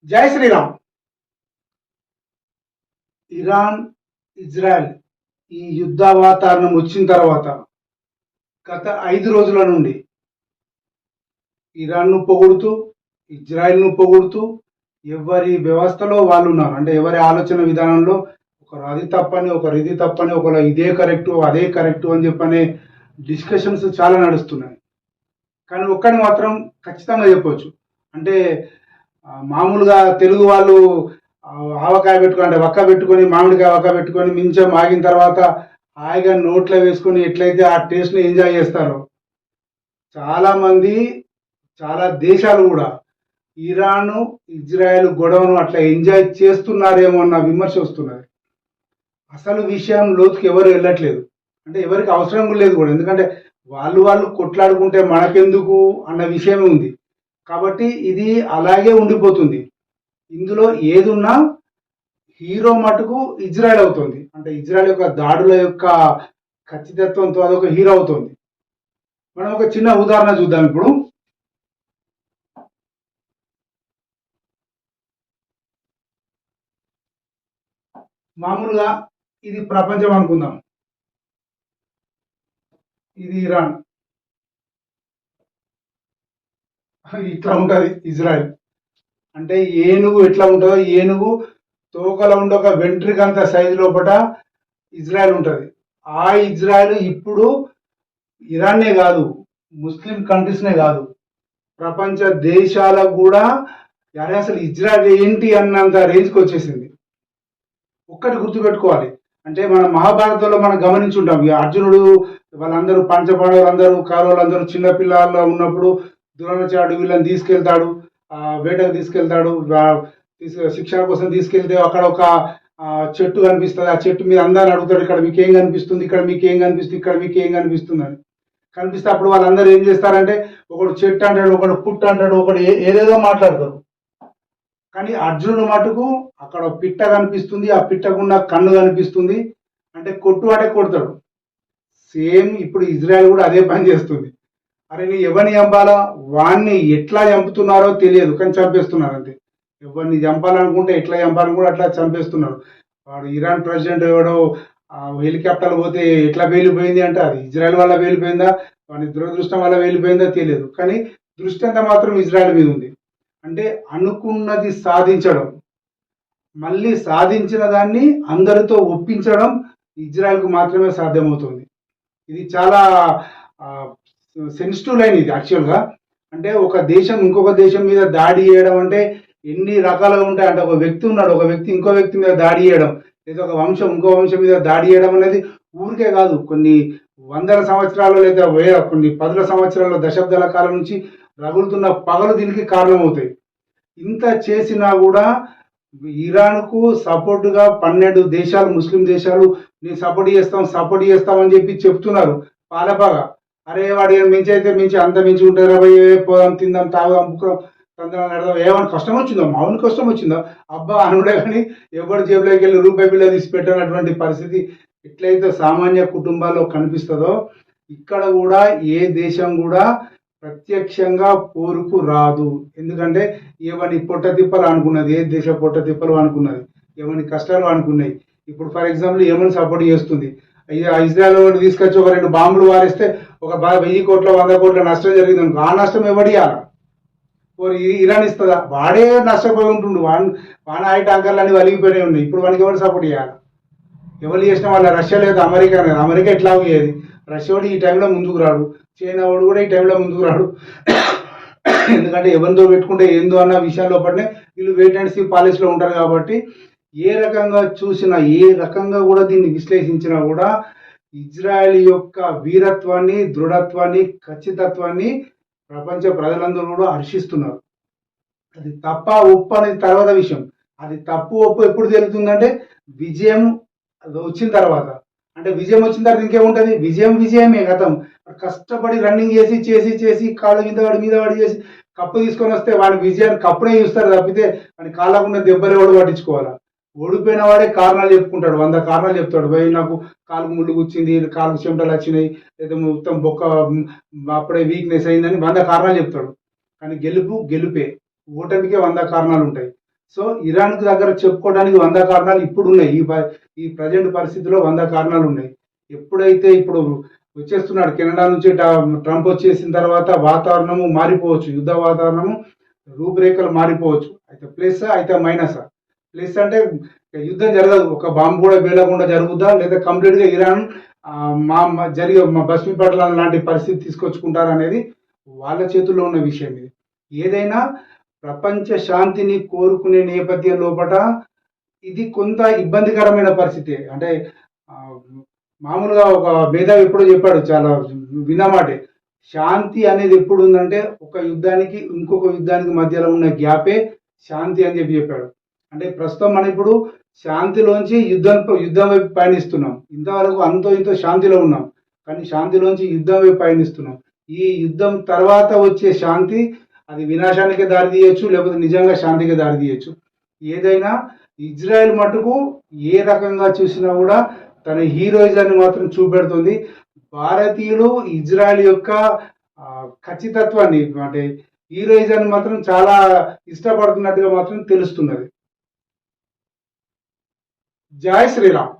జై Sriram. Iran, Israel ఈ యుద్ధ వాతావరణం వచ్చిన తర్వాత గత 5 రోజుల నుండి ఇరాన్ను పొగుడుతూ, ఇజ్రాయెల్ను పొగుడుతూ ఎవరి వ్యవస్థలో వాళ్ళు ఉన్నారు. అంటే ఎవరి ఆలోచన విధానంలో ఒకరు అది తప్పని, ఒకరు ఇది తప్పని, ఒకరు ఇదే కరెక్టు అదే కరెక్టు అని చెప్పనే డిస్కషన్స్ చాలా నడుస్తున్నాయి. కానీ ఒక్కటి మాత్రం ఖచ్చితంగా చెప్పొచ్చు. అంటే మామూలుగా తెలుగు వాళ్ళు ఆవకాయ పెట్టుకొని అంటే వక్క పెట్టుకొని మామిడికాయ వక్క పెట్టుకొని మించం ఆగిన తర్వాత హాయిగా నోట్లో వేసుకొని ఎట్లయితే ఆ టేస్ట్ని ఎంజాయ్ చేస్తారో చాలామంది, చాలా దేశాలు కూడా ఇరాను ఇజ్రాయెల్ గొడవను అట్లా ఎంజాయ్ చేస్తున్నారేమో అన్న విమర్శ వస్తున్నది. అసలు విషయం లోతుకి ఎవరు వెళ్ళట్లేదు. అంటే ఎవరికి అవసరం లేదు కూడా. ఎందుకంటే వాళ్ళు కొట్లాడుకుంటే మనకెందుకు అన్న విషయమే ఉంది. కాబట్టి ఇది అలాగే ఉండిపోతుంది. ఇందులో ఏదున్నా హీరో మటుకు ఇజ్రాయెల్ అవుతుంది. అంటే ఇజ్రాయెల్ యొక్క దాడుల యొక్క ఖచ్చితత్వంతో అదొక హీరో అవుతుంది. మనం ఒక చిన్న ఉదాహరణ చూద్దాం ఇప్పుడు. మామూలుగా ఇది ప్రపంచం అనుకుందాం, ఇది ఇరాన్, ఇట్లా ఉంటుంది ఇజ్రాయెల్. అంటే ఏనుగు ఎట్లా ఉంటుందో, ఏనుగు తోకలో ఉండే ఒక వెంట్రికంత సైజు లోపల ఇజ్రాయెల్ ఉంటుంది. ఆ ఇజ్రాయెల్ ఇప్పుడు ఇరాన్నే కాదు, ముస్లిం కంట్రీస్నే కాదు, ప్రపంచ దేశాలకు కూడా అరే అసలు ఇజ్రాయెల్ ఏంటి అన్నంత రేంజ్కి వచ్చేసింది. ఒక్కటి గుర్తుపెట్టుకోవాలి. అంటే మన మహాభారతంలో మనం గమనించుంటాం, ఈ అర్జునుడు వాళ్ళందరూ పంచపాండవులందరూ కౌరవులందరూ చిన్నపిల్లల్లో ఉన్నప్పుడు ద్రోణాచార్యుడు వీళ్ళని తీసుకెళ్తాడు, వేటకు తీసుకెళ్తాడు, శిక్షణ కోసం తీసుకెళ్తే అక్కడ ఒక చెట్టు కనిపిస్తుంది. ఆ చెట్టు మీద అందరిని అడుగుతాడు, ఇక్కడ మీకు ఏం కనిపిస్తుంది, ఇక్కడ మీకు ఏం కనిపిస్తుంది, ఇక్కడ మీకు ఏం కనిపిస్తుంది అని. కనిపిస్తే అప్పుడు వాళ్ళందరూ ఏం చేస్తారంటే ఒకడు చెట్టు అంటాడు, ఒకడు పుట్టు అంటాడు, ఒకడు ఏదేదో మాట్లాడతారు. కానీ అర్జునుడు మటుకు అక్కడ పిట్ట కనిపిస్తుంది, ఆ పిట్టకున్న కన్ను కనిపిస్తుంది, అంటే కొట్టు అంటే కొడతాడు. సేమ్ ఇప్పుడు ఇజ్రాయెల్ కూడా అదే పని చేస్తుంది. అరే నీ ఎవరిని చంపాలా, వాడిని ఎట్లా చంపుతున్నారో తెలియదు కానీ చంపేస్తున్నారు అంతే. ఎవరిని చంపాలనుకుంటే ఎట్లా చంపాలని కూడా అట్లా చంపేస్తున్నారు. వాడు ఇరాన్ ప్రెసిడెంట్ ఎవడో హెలికాప్టర్ పోతే ఎట్లా పేలిపోయింది అంటే అది ఇజ్రాయెల్ వల్ల పేలిపోయిందా, వాడి దురదృష్టం వల్ల పేలిపోయిందా తెలియదు. కానీ దృష్టి అంతా మాత్రం ఇజ్రాయెల్ మీద ఉంది. అంటే అనుకున్నది సాధించడం, మళ్ళీ సాధించిన దాన్ని అందరితో ఒప్పించడం ఇజ్రాయెల్కు మాత్రమే సాధ్యమవుతుంది. ఇది చాలా సెన్సిటివ్ లైన్ ఇది యాక్చువల్గా. అంటే ఒక దేశం ఇంకొక దేశం మీద దాడి చేయడం అంటే ఎన్ని రకాలుగా ఉంటాయి. అంటే ఒక వ్యక్తి ఉన్నాడు, ఒక వ్యక్తి ఇంకో వ్యక్తి మీద దాడి చేయడం, లేదా ఒక వంశం ఇంకో వంశం మీద దాడి చేయడం అనేది ఊరికే కాదు. కొన్ని వందల సంవత్సరాలు లేదా కొన్ని పదుల సంవత్సరాల దశాబ్దాల కాలం నుంచి రగులుతున్న పగలు దీనికి కారణమవుతాయి. ఇంత చేసినా కూడా ఇరాన్కు సపోర్టుగా 12 దేశాలు, ముస్లిం దేశాలు నేను సపోర్ట్ చేస్తామని చెప్పి చెప్తున్నారు పాలపాగా. అరే వాడు మించి అయితే మించి అంత మించి ఉంటారు, పోదాం తిందాం తాగుదాం బుక్కం తందరం నడదాం, ఏమైనా కష్టం వచ్చిందో, మామూలు కష్టం వచ్చిందో అబ్బా అనుడే. కానీ ఎవరు జేబులోకి వెళ్ళి రూపాయి బిల్ల తీసి పెట్టినటువంటి పరిస్థితి ఎట్లయితే సామాన్య కుటుంబాల్లో కనిపిస్తుందో ఇక్కడ కూడా ఏ దేశం కూడా ప్రత్యక్షంగా పోరుకు రాదు. ఎందుకంటే ఏమని పొట్ట తిప్పలు అనుకున్నది, ఏ దేశ పొట్ట తిప్పలు అనుకున్నది, ఏమని కష్టాలు అనుకున్నాయి. ఇప్పుడు ఫర్ ఎగ్జాంపుల్ ఏమని సపోర్ట్ చేస్తుంది, ఇజ్రాయెల్ తీసుకొచ్చి ఒక 2 బాంబులు వారిస్తే ఒక 1000 కోట్ల 100 కోట్ల నష్టం జరిగింది అనుకో, ఆ నష్టం ఎవడియాల? ఇరాన్ ఇస్తుందా? వాడే నష్టపోయి ఉంటుండు. వాన హై ట్యాంకర్లు వలిగిపోయినాయి ఉన్నాయి. ఇప్పుడు వానికి ఎవరు సపోర్ట్ చేయాలి? ఎవరు చేసిన వాళ్ళ రష్యా లేదు అమెరికా లేదు. అమెరికా ఎట్లా అయ్యేది, రష్యా వాడు ఈ టైంలో ముందుకు రాడు, చైనా వాడు కూడా ఈ టైంలో ముందుకు రాడు. ఎందుకంటే ఎవరితో పెట్టుకుంటే ఏందో అన్న విషయాల్లో పడినే వీళ్ళు వెయిట్ అండ్ సీ పాలసీలో ఉంటారు. కాబట్టి ఏ రకంగా చూసినా, ఏ రకంగా కూడా దీన్ని విశ్లేషించినా కూడా ఇజ్రాయెల్ యొక్క వీరత్వాన్ని, దృఢత్వాన్ని, ఖచ్చితత్వాన్ని ప్రపంచ ప్రజలందరూ కూడా హర్షిస్తున్నారు. అది తప్ప ఒప్పు అనేది తర్వాత విషయం. అది తప్పు ఒప్పు ఎప్పుడు తెలుస్తుందంటే విజయం వచ్చిన తర్వాత. అంటే విజయం వచ్చిన తర్వాత ఇంకేముంటుంది, విజయమే గతం. కష్టపడి రన్నింగ్ చేసి చేసి చేసి కాళ్ళ మీద వాడి చేసి కప్పు తీసుకొని వస్తే వాడి విజయాన్ని కప్పునే చూస్తారు తప్పితే వాడి కాళ్ళకుండా దెబ్బలు ఎవడు పట్టించుకోవాలా. ఓడిపోయిన వాడే కారణాలు చెప్పుకుంటాడు, 100 కారణాలు చెప్తాడు. పోయి నాకు కాలుకు ముళ్ళు కూర్చింది, కాలుకు చెమటలు వచ్చినాయి, లేదా మొత్తం బొక్క అప్పుడే వీక్నెస్ అయిందని 100 కారణాలు చెప్తాడు. కానీ గెలుపే, ఓటమికే 100 కారణాలు ఉంటాయి. సో ఇరాన్ దగ్గర చెప్పుకోవడానికి 100 కారణాలు ఇప్పుడు ఉన్నాయి. ఈ ప్రజెంట్ పరిస్థితిలో 100 కారణాలు ఉన్నాయి. ఎప్పుడైతే ఇప్పుడు వచ్చేస్తున్నాడు కెనడా నుంచి ట్రంప్ వచ్చేసిన తర్వాత వాతావరణము మారిపోవచ్చు, యుద్ధ వాతావరణము రూపురేఖలు మారిపోవచ్చు. అయితే ప్లస్ అయితే మైనస్. ప్లస్ అంటే యుద్ధం జరగదు, ఒక బాంబు కూడా పేలకుండా జరుగుద్దా, లేదా కంప్లీట్గా ఇరాన్ జరిగే భస్మీపట్లం లాంటి పరిస్థితి తీసుకొచ్చుకుంటారు అనేది వాళ్ళ చేతుల్లో ఉన్న విషయం. ఇది ఏదైనా ప్రపంచ శాంతిని కోరుకునే నేపథ్యం లోపల ఇది కొంత ఇబ్బందికరమైన పరిస్థితి. అంటే మామూలుగా ఒక మేధావి ఎప్పుడో చెప్పాడు, చాలా విన్నమాటే, శాంతి అనేది ఎప్పుడు ఉందంటే ఒక యుద్ధానికి ఇంకొక యుద్ధానికి మధ్యలో ఉన్న గ్యాపే శాంతి అని చెప్పాడు. అంటే ప్రస్తుతం మనం ఇప్పుడు శాంతిలోంచి యుద్ధం వైపు పయనిస్తున్నాం. ఇంతవరకు అంతో ఇంతో శాంతిలో ఉన్నాం, కానీ శాంతిలోంచి యుద్ధం వైపు పయనిస్తున్నాం. ఈ యుద్ధం తర్వాత వచ్చే శాంతి అది వినాశానికి దారి తీయచ్చు, లేకపోతే నిజంగా శాంతికి దారి తీయచ్చు. ఏదైనా ఇజ్రాయెల్ మటుకు ఏ రకంగా చూసినా కూడా తన హీరోయిజాన్ని మాత్రం చూపెడుతుంది. భారతీయులు ఇజ్రాయెల్ యొక్క ఖచ్చితత్వాన్ని, అంటే హీరోయిజాన్ని మాత్రం చాలా ఇష్టపడుతున్నట్టుగా మాత్రం తెలుస్తున్నది. జై శ్రీరామ్.